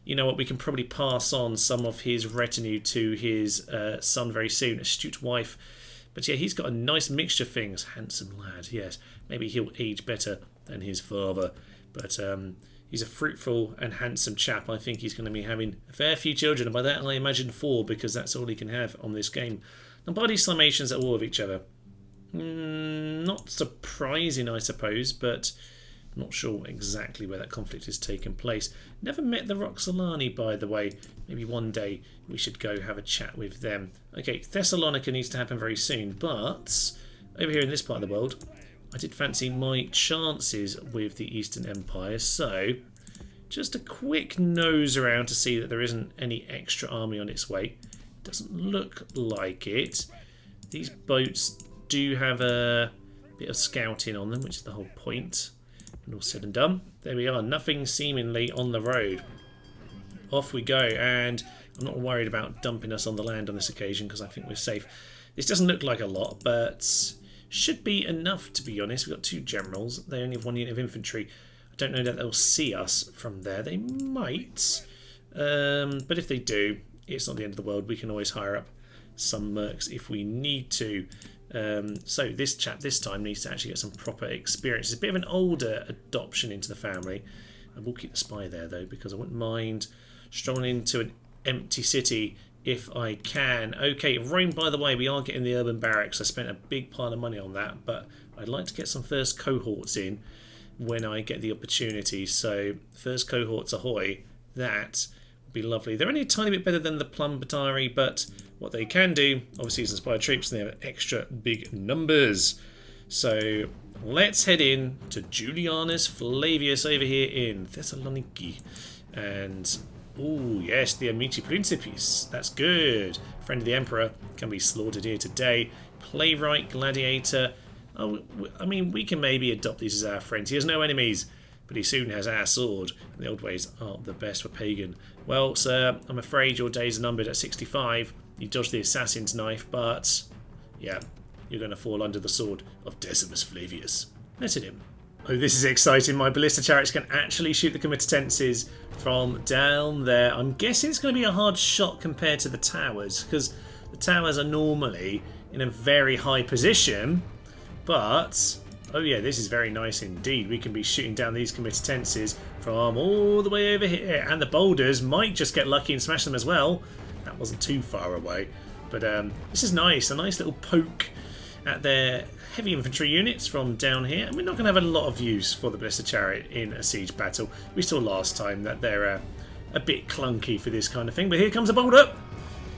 A: you know what, we can probably pass on some of his retinue to his son very soon, astute wife. But yeah, he's got a nice mixture of things. Handsome lad, yes. Maybe he'll age better than his father, but he's a fruitful and handsome chap. I think he's going to be having a fair few children, and by that I imagine 4, because that's all he can have on this game. Now, by these Sarmatians at war with each other. Not surprising, I suppose, but not sure exactly where that conflict is taking place. Never met the Roxolani, by the way. Maybe one day we should go have a chat with them. Okay, Thessalonica needs to happen very soon, but over here in this part of the world, I did fancy my chances with the Eastern Empire, so just a quick nose around to see that there isn't any extra army on its way. Doesn't look like it. These boats do have a bit of scouting on them, which is the whole point. And all said and done, there we are. Nothing seemingly on the road. Off we go, and I'm not worried about dumping us on the land on this occasion because I think we're safe. This doesn't look like a lot, but should be enough, to be honest. We've got 2 generals. They only have 1 unit of infantry. I don't know that they'll see us from there. They might, but if they do, it's not the end of the world. We can always hire up some mercs if we need to. So this chap this time needs to actually get some proper experience. It's a bit of an older adoption into the family. I will keep the spy there though, because I wouldn't mind strolling into an empty city if I can. Okay, Rome, by the way, we are getting the urban barracks. I spent a big pile of money on that, but I'd like to get some first cohorts in when I get the opportunity. So first cohorts ahoy, that would be lovely. They're only a tiny bit better than the Plum Batari, but what they can do, obviously, is inspire troops, and they have extra big numbers. So let's head in to Julianus Flavius over here in Thessaloniki. And, oh yes, the Amici Principis. That's good. Friend of the Emperor can be slaughtered here today. Playwright, Gladiator. Oh, I mean, we can maybe adopt these as our friends. He has no enemies, but he soon has our sword. And the old ways aren't the best for Pagan. Well, sir, I'm afraid your days are numbered at 65. You dodged the assassin's knife, but yeah, you're going to fall under the sword of Decimus Flavius. Let it in. Oh, this is exciting. My ballista chariots can actually shoot the comitatenses from down there. I'm guessing it's going to be a hard shot compared to the towers, because the towers are normally in a very high position, but oh yeah, this is very nice indeed. We can be shooting down these comitatenses from all the way over here, and the boulders might just get lucky and smash them as well. That wasn't too far away, but this is nice. A nice little poke at their heavy infantry units from down here. And we're not going to have a lot of use for the Ballista Chariot in a siege battle. We saw last time that they're a bit clunky for this kind of thing. But here comes a boulder.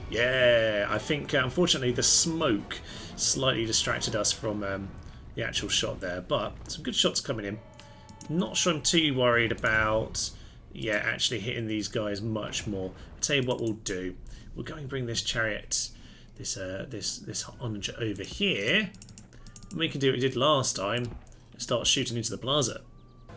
A: Yeah, I think unfortunately the smoke slightly distracted us from the actual shot there. But some good shots coming in. Not sure I'm too worried about, yeah, actually hitting these guys much more. I'll tell you what we'll do. We'll go and bring this chariot, this Onager over here. And we can do what we did last time, start shooting into the plaza.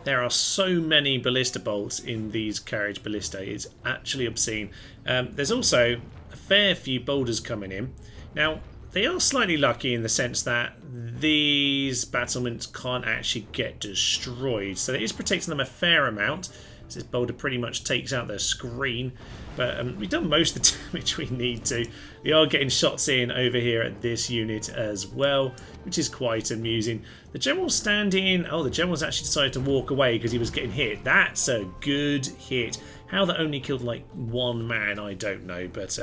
A: There are so many ballista bolts in these carriage ballista, it's actually obscene. There's also a fair few boulders coming in. Now, they are slightly lucky in the sense that these battlements can't actually get destroyed. So it is protecting them a fair amount. This boulder pretty much takes out their screen. But we've done most of the damage we need to. We are getting shots in over here at this unit as well, which is quite amusing. The general's standing... Oh, the general's actually decided to walk away because he was getting hit. That's a good hit. How that only killed like one man, I don't know. But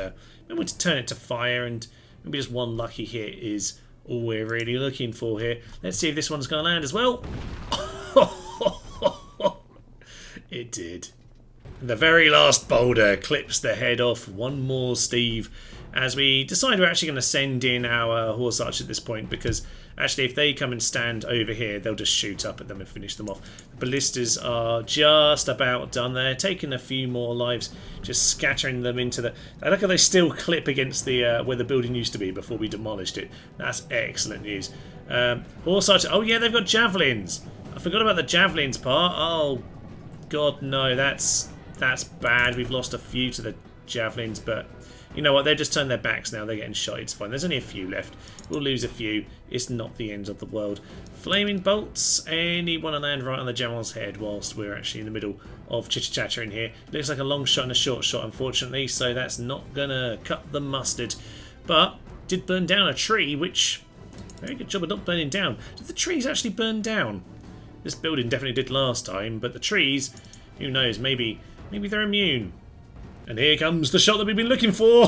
A: remember to turn it to fire, and maybe just one lucky hit is all we're really looking for here. Let's see if this one's going to land as well. It did. And the very last boulder clips the head off one more Steve, as we decide we're actually going to send in our horse archer at this point, because actually if they come and stand over here, they'll just shoot up at them and finish them off. The ballistas are just about done there, taking a few more lives, just scattering them into the... Look how they still clip against the where the building used to be before we demolished it. That's excellent news. Horse archer... Oh yeah, they've got javelins. I forgot about the javelins part. Oh god, no, that's bad. We've lost a few to the javelins, but you know what? They've just turned their backs now. They're getting shot. It's fine. There's only a few left. We'll lose a few. It's not the end of the world. Flaming bolts. Anyone to land right on the general's head whilst we're actually in the middle of chitter-chatter in here. Looks like a long shot and a short shot, unfortunately, so that's not going to cut the mustard. But did burn down a tree, which... Very good job of not burning down. Did the trees actually burn down? This building definitely did last time, but the trees, who knows, maybe they're immune. And here comes the shot that we've been looking for.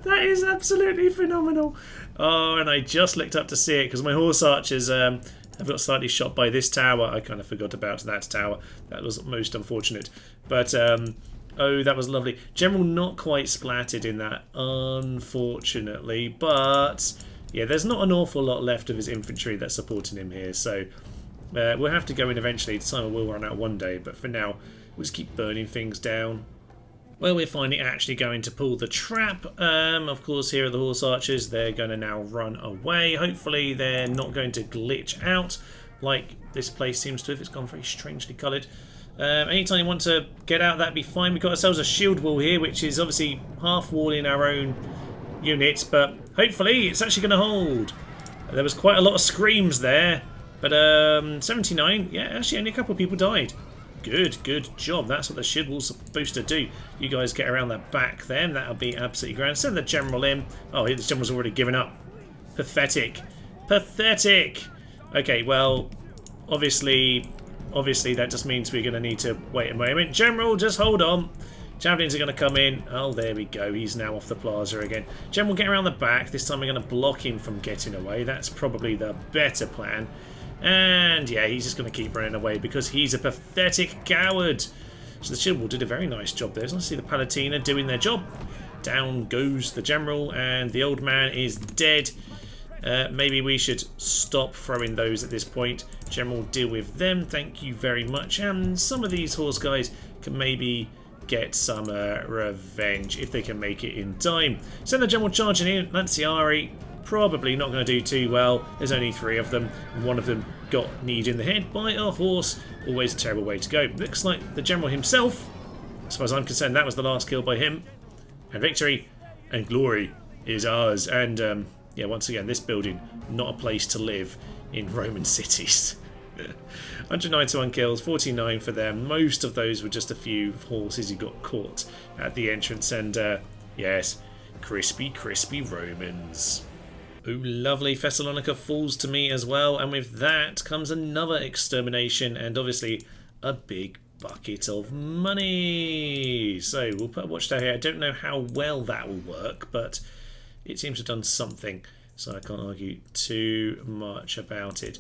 A: That is absolutely phenomenal. Oh, and I just looked up to see it because my horse archers have got slightly shot by this tower. I kind of forgot about that tower. That was most unfortunate. But, oh, that was lovely. General not quite splattered in that, unfortunately. But, yeah, there's not an awful lot left of his infantry that's supporting him here. So... we'll have to go in eventually. The timer will run out one day, but for now, we'll just keep burning things down. Well, we're finally actually going to pull the trap. Of course, here are the horse archers. They're going to now run away. Hopefully, they're not going to glitch out like this place seems to have. It's gone very strangely coloured. Anytime you want to get out, that'd be fine. We've got ourselves a shield wall here, which is obviously half walling our own units, but hopefully, it's actually going to hold. There was quite a lot of screams there. But 79, yeah, actually only a couple of people died. Good job. That's what the shield wall's supposed to do. You guys get around that back then. That'll be absolutely grand. Send the general in. Oh, the general's already given up. Pathetic. Pathetic. Okay, well, obviously that just means we're going to need to wait a moment. General, just hold on. Javelins are going to come in. Oh, there we go. He's now off the plaza again. General, get around the back. This time we're going to block him from getting away. That's probably the better plan. And yeah, he's just going to keep running away because he's a pathetic coward. So the shield wall did a very nice job there. So let's see the Palatina doing their job. Down goes the general and the old man is dead. Maybe we should stop throwing those at this point. General, deal with them. Thank you very much. And some of these horse guys can maybe get some revenge if they can make it in time. Send the general charging in. Lanciari. Probably not going to do too well. There's only 3 of them. And one of them got kneed in the head by a horse. Always a terrible way to go. Looks like the general himself, as far as I'm concerned, that was the last kill by him. And victory and glory is ours. And yeah, once again, this building, not a place to live in Roman cities. 191 kills, 49 for them. Most of those were just a few horses who got caught at the entrance. And yes, crispy Romans. Oh, lovely. Thessalonica falls to me as well. And with that comes another extermination and obviously a big bucket of money. So we'll put a watchtower here. I don't know how well that will work, but it seems to have done something, so I can't argue too much about it.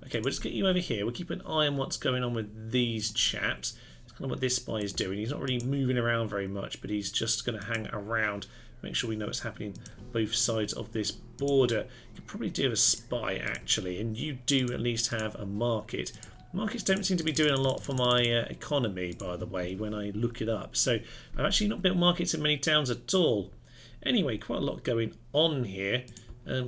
A: Okay, we'll just get you over here. We'll keep an eye on what's going on with these chaps. It's kind of what this spy is doing. He's not really moving around very much, but he's just going to hang around, make sure we know what's happening both sides of this border. You could probably do a spy, actually, and you do at least have a market. Markets don't seem to be doing a lot for my economy, by the way, when I look it up. So I've actually not built markets in many towns at all. Anyway, quite a lot going on here.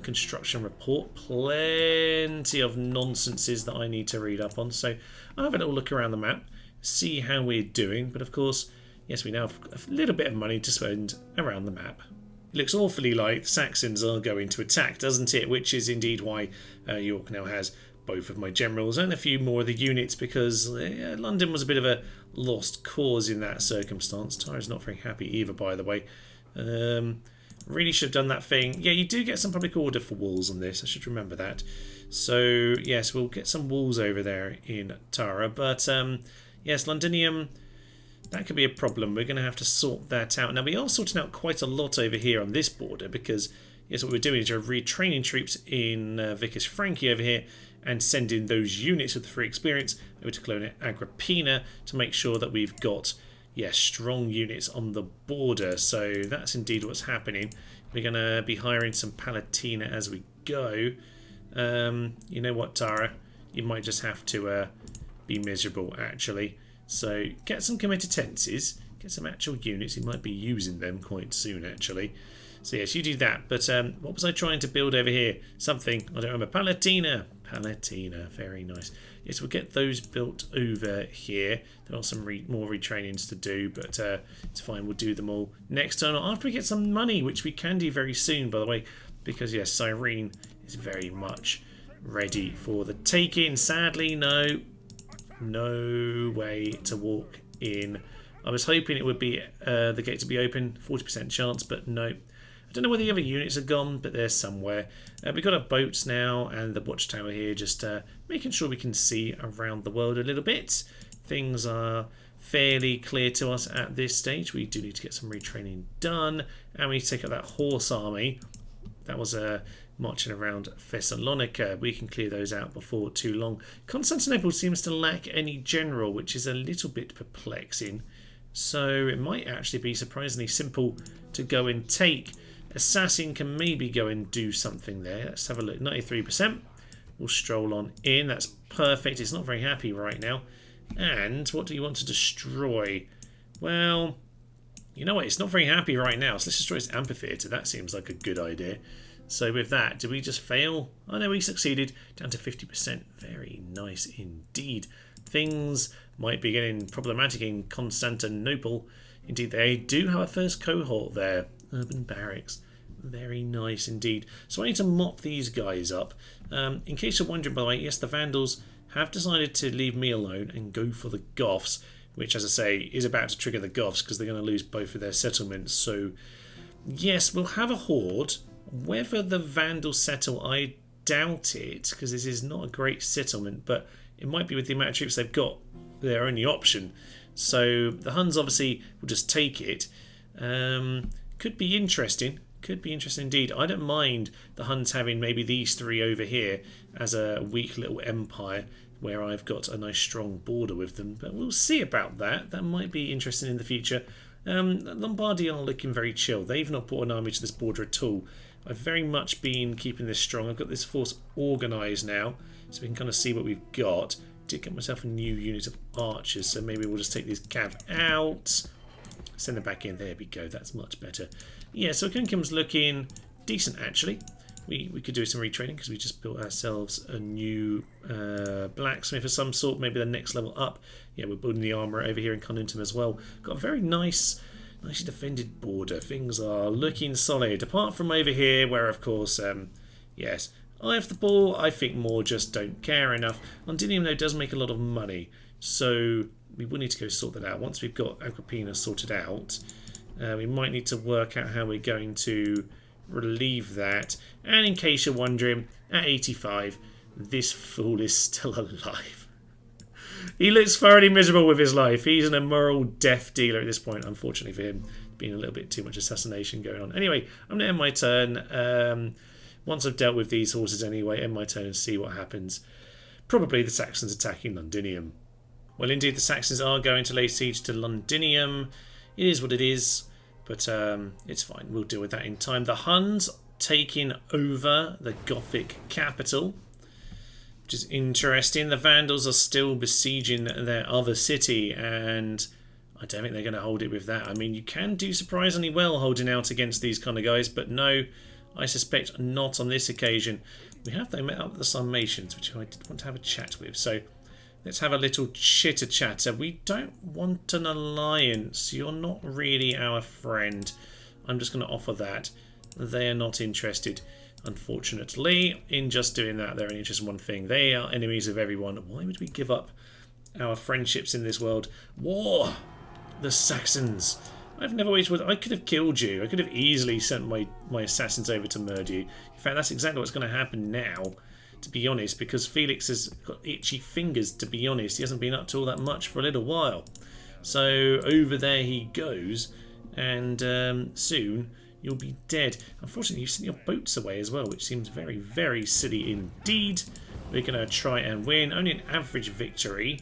A: Construction report, plenty of nonsenses that I need to read up on. So I'll have a little look around the map, see how we're doing. But of course, yes, we now have a little bit of money to spend around the map. It looks awfully like the Saxons are going to attack, doesn't it? Which is indeed why York now has both of my generals and a few more of the units, because London was a bit of a lost cause in that circumstance. Tara's not very happy either, by the way. Really should have done that thing. Yeah, you do get some public order for walls on this. I should remember that. So, yes, we'll get some walls over there in Tara. But, yes, Londinium, that could be a problem. We're going to have to sort that out. Now, we are sorting out quite a lot over here on this border because, yes, what we're doing is we're retraining troops in Vicus Franchi over here and sending those units with the free experience over to Colonia Agrippina to make sure that we've got, yes, strong units on the border. So that's indeed what's happening. We're going to be hiring some Palatina as we go. You know what, Tara? You might just have to be miserable, actually. So get some committences, get some actual units. You might be using them quite soon, actually. So yes, you do that. But what was I trying to build over here? Something, I don't remember. Palatina. Palatina, very nice. Yes, we'll get those built over here. There are some more retrainings to do, but it's fine. We'll do them all next turn after we get some money, which we can do very soon, by the way, because yes, Cyrene is very much ready for the take-in. Sadly, no way to walk in. I was hoping it would be the gate to be open, 40% chance, but no. I don't know where the other units are gone, but they're somewhere. We've got our boats now and the watchtower here, just making sure we can see around the world a little bit. Things are fairly clear to us at this stage. We do need to get some retraining done, and we need to take out that horse army. That was marching around Thessalonica. We can clear those out before too long. Constantinople seems to lack any general, which is a little bit perplexing. So it might actually be surprisingly simple to go and take. Assassin can maybe go and do something there. Let's have a look. 93%. We'll stroll on in. That's perfect. It's not very happy right now. And what do you want to destroy? Well, you know what? It's not very happy right now. So let's destroy its amphitheatre. That seems like a good idea. So with that, did we just fail? Oh no, we succeeded. Down to 50%. Very nice indeed. Things might be getting problematic in Constantinople. Indeed, they do have a first cohort there. Urban barracks. Very nice indeed. So I need to mop these guys up. In case you're wondering, by the way, yes, the Vandals have decided to leave me alone and go for the Goths, which, as I say, is about to trigger the Goths because they're going to lose both of their settlements. So, yes, we'll have a horde. Whether the Vandals settle, I doubt it, because this is not a great settlement, but it might be with the amount of troops they've got, their only option. So the Huns obviously will just take it. Could be interesting. Could be interesting indeed. I don't mind the Huns having maybe these three over here as a weak little empire where I've got a nice strong border with them. But we'll see about that. That might be interesting in the future. Lombardy are looking very chill. They've not brought an army to this border at all. I've very much been keeping this strong. I've got this force organised now, so we can kind of see what we've got. Did get myself a new unit of archers, so maybe we'll just take these cav out. Send them back in. There we go. That's much better. Yeah, so Kincum's looking decent, actually. We could do some retraining because we just built ourselves a new blacksmith of some sort, maybe the next level up. Yeah, we're building the armour over here in Conuntum as well. Got a very nicely defended border. Things are looking solid. Apart from over here, where, of course, yes, I have the ball. I think more just don't care enough. Londinium, though, does make a lot of money. So we will need to go sort that out. Once we've got Agrippina sorted out, we might need to work out how we're going to relieve that. And in case you're wondering, at 85, this fool is still alive. He looks thoroughly miserable with his life. He's an immoral death dealer at this point, unfortunately for him. been a little bit too much assassination going on. Anyway, I'm going to end my turn. Once I've dealt with these horses anyway, end my turn and see what happens. Probably the Saxons attacking Londinium. Well, indeed, the Saxons are going to lay siege to Londinium. It is what it is, but it's fine. We'll deal with that in time. The Huns taking over the Gothic capital, which is interesting. The Vandals are still besieging their other city, and I don't think they're going to hold it with that. I mean, you can do surprisingly well holding out against these kind of guys, but no, I suspect not on this occasion. We have though met up with the Sarmatians, which I did want to have a chat with. So let's have a little chitter-chatter. We don't want an alliance. You're not really our friend. I'm just going to offer that. They are not interested, unfortunately, in just doing that. They're only interested in one thing. They are enemies of everyone. Why would we give up our friendships in this world? War! The Saxons. I've never always would. I could have killed you. I could have easily sent my assassins over to murder you. In fact, that's exactly what's going to happen now, to be honest, because Felix has got itchy fingers, to be honest. He hasn't been up to all that much for a little while. So over there he goes, and soon you'll be dead. Unfortunately, you've sent your boats away as well, which seems very, very silly indeed. We're going to try and win. Only an average victory.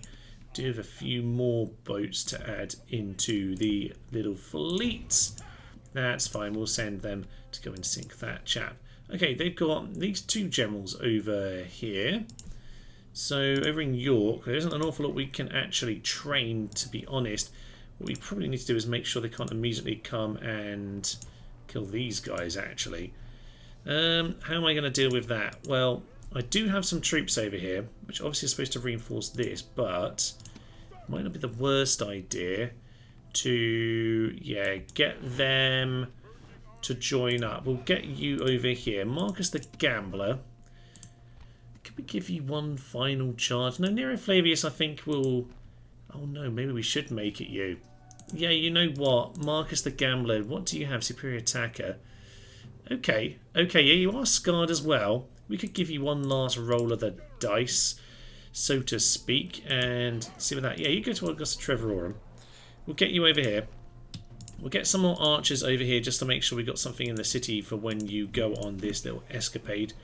A: Do have a few more boats to add into the little fleet. That's fine. We'll send them to go and sink that chap. Okay, they've got these two generals over here. So over in York, there isn't an awful lot we can actually train, to be honest. What we probably need to do is make sure they can't immediately come and kill these guys, actually. How am I going to deal with that? Well, I do have some troops over here, which obviously is supposed to reinforce this, but it might not be the worst idea to, get them to join up. We'll get you over here. Marcus the Gambler. Could we give you one final charge? No, Nero Flavius, I think will... Oh no, maybe we should make it you. Yeah, you know what? Marcus the Gambler, what do you have? Superior attacker. Okay, yeah, you are scarred as well. We could give you one last roll of the dice, so to speak, and see what that... Yeah, you go to Augusta Trevorum. We'll get you over here. We'll get some more archers over here just to make sure we got something in the city for when you go on this little escapade.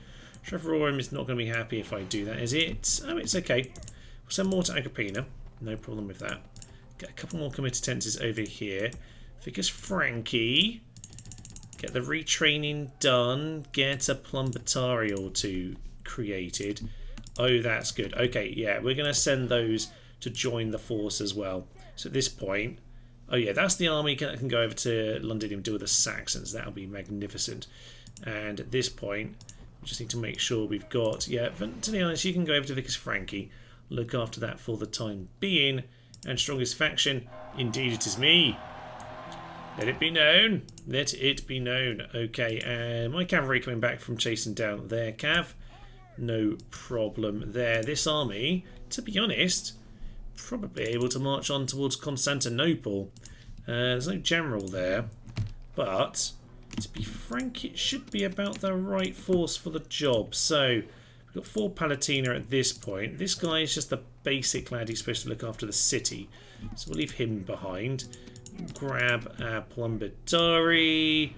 A: Trevorum is not going to be happy if I do that, is it? Oh, it's okay. We'll send more to Agrippina. No problem with that. Get a couple more committenses over here. Vicus Franchi. Get the retraining done. Get a Plumbatari or two created. Oh, that's good. Okay, yeah, we're going to send those to join the force as well. So at this point... Oh yeah, that's the army that can go over to Londinium and deal with the Saxons. That'll be magnificent. And at this point, we just need to make sure we've got... Yeah, to be honest, you can go over to Vicus Franchi. Look after that for the time being. And strongest faction, indeed it is me. Let it be known. Let it be known. Okay, and my cavalry coming back from chasing down their cav. No problem there. This army, to be honest, probably able to march on towards Constantinople. There's no general there, but to be frank, it should be about the right force for the job. So we've got 4 Palatina at this point. This guy is just the basic lad. He's supposed to look after the city, so we'll leave him behind. Grab our Plumbatari.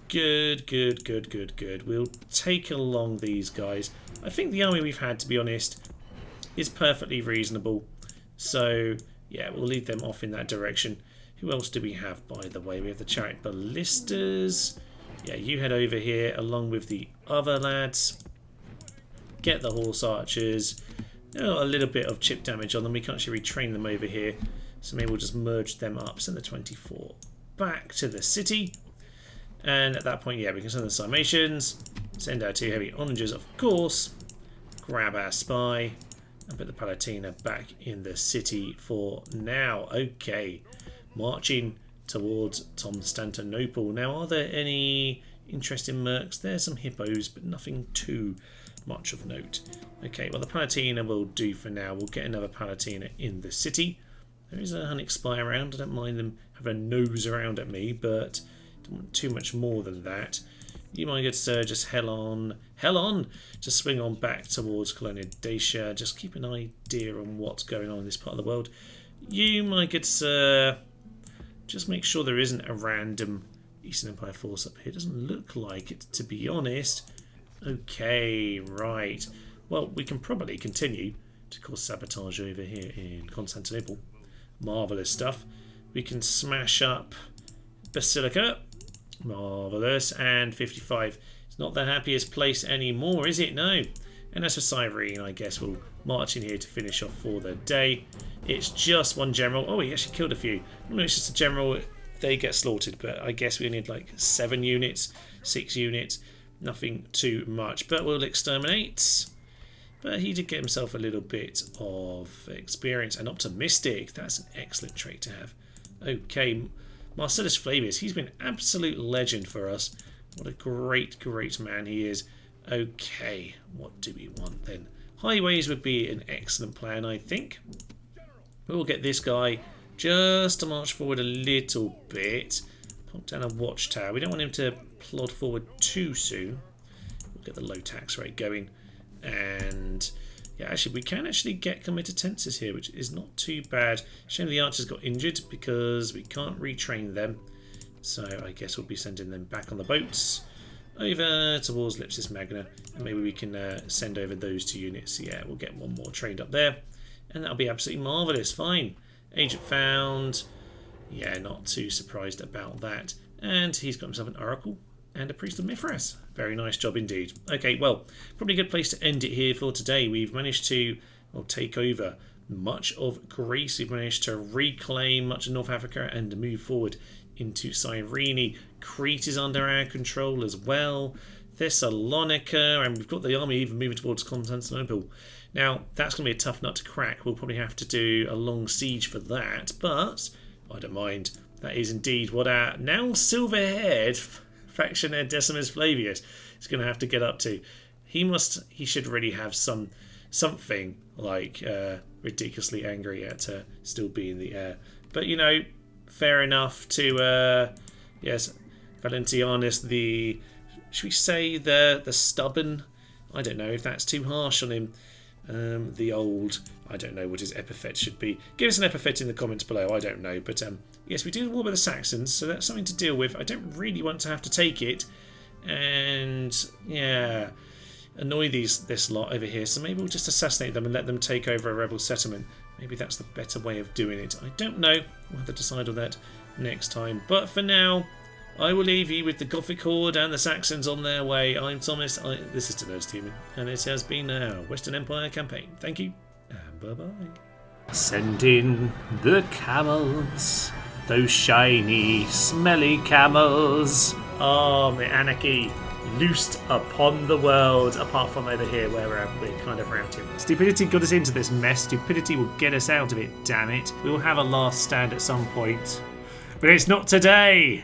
A: Good. We'll take along these guys. I think the army we've had, to be honest, is perfectly reasonable. So, yeah, we'll lead them off in that direction. Who else do we have, by the way? We have the Chariot Ballistas. Yeah, you head over here along with the other lads. Get the Horse Archers. A little bit of chip damage on them. We can actually retrain them over here. So maybe we'll just merge them up. Send the 24 back to the city. And at that point, yeah, we can send the Sarmatians. Send our 2 heavy onagers, of course. Grab our spy. And put the Palatina back in the city for now. Okay, marching towards Constantinople. Now, are there any interesting mercs? There's some hippos, but nothing too much of note. Okay, well, the Palatina will do for now. We'll get another Palatina in the city. There is a Hunnic spy around. I don't mind them having a nose around at me, but don't want too much more than that. You, my good sir, just hell on, just swing on back towards Colonia Dacia. Just keep an idea on what's going on in this part of the world. You, my good sir, Just make sure there isn't a random Eastern Empire force up here. Doesn't look like it, to be honest. Okay, right. Well, we can probably continue to cause sabotage over here in Constantinople. Marvellous stuff. We can smash up Basilica. Marvellous. And 55. It's not the happiest place anymore, is it? No. And as for Cyrene, I guess we'll march in here to finish off for the day. It's just one general. Oh, he actually killed a few. No, it's just a general. They get slaughtered, but I guess we need like 7 units, 6 units. Nothing too much, but we'll exterminate. But he did get himself a little bit of experience and optimistic. That's an excellent trait to have. Okay, Marcellus Flavius. He's been an absolute legend for us. What a great, great man he is. Okay, what do we want then? Highways would be an excellent plan, I think. We'll get this guy just to march forward a little bit. Pop down a watchtower. We don't want him to plod forward too soon. We'll get the low tax rate going. And yeah, actually, we can actually get committed tenses here, which is not too bad. Shame the archers got injured because we can't retrain them. So I guess we'll be sending them back on the boats over towards Lipsis Magna. And maybe we can send over those 2 units. Yeah, we'll get one more trained up there. And that'll be absolutely marvellous. Fine. Agent found. Yeah, not too surprised about that. And he's got himself an oracle and a priest of Mithras. Very nice job indeed. Okay, well, probably a good place to end it here for today. We've managed to take over much of Greece. We've managed to reclaim much of North Africa and move forward into Cyrene. Crete is under our control as well. Thessalonica, and we've got the army even moving towards Constantinople. Now, that's going to be a tough nut to crack. We'll probably have to do a long siege for that, but I don't mind. That is indeed what our now silver-haired faction head Decimus Flavius is going to have to get up to. He should really have something like ridiculously angry at still being the heir. But, you know, fair enough to, yes, Valentianus, should we say the stubborn? I don't know if that's too harsh on him. The old, I don't know what his epithet should be. Give us an epithet in the comments below, I don't know. But yes, we do the war with the Saxons, so that's something to deal with. I don't really want to have to take it. And, yeah, annoy this lot over here. So maybe we'll just assassinate them and let them take over a rebel settlement. Maybe that's the better way of doing it. I don't know. We'll have to decide on that next time. But for now, I will leave you with the Gothic Horde and the Saxons on their way. I'm Thomas. This is Tener's Team, and it has been our Western Empire campaign. Thank you, and bye-bye. Send in the camels, those shiny, smelly camels. Oh, the anarchy loosed upon the world, apart from over here where we're kind of routed. Stupidity got us into this mess. Stupidity will get us out of it, damn it. We will have a last stand at some point. But it's not today!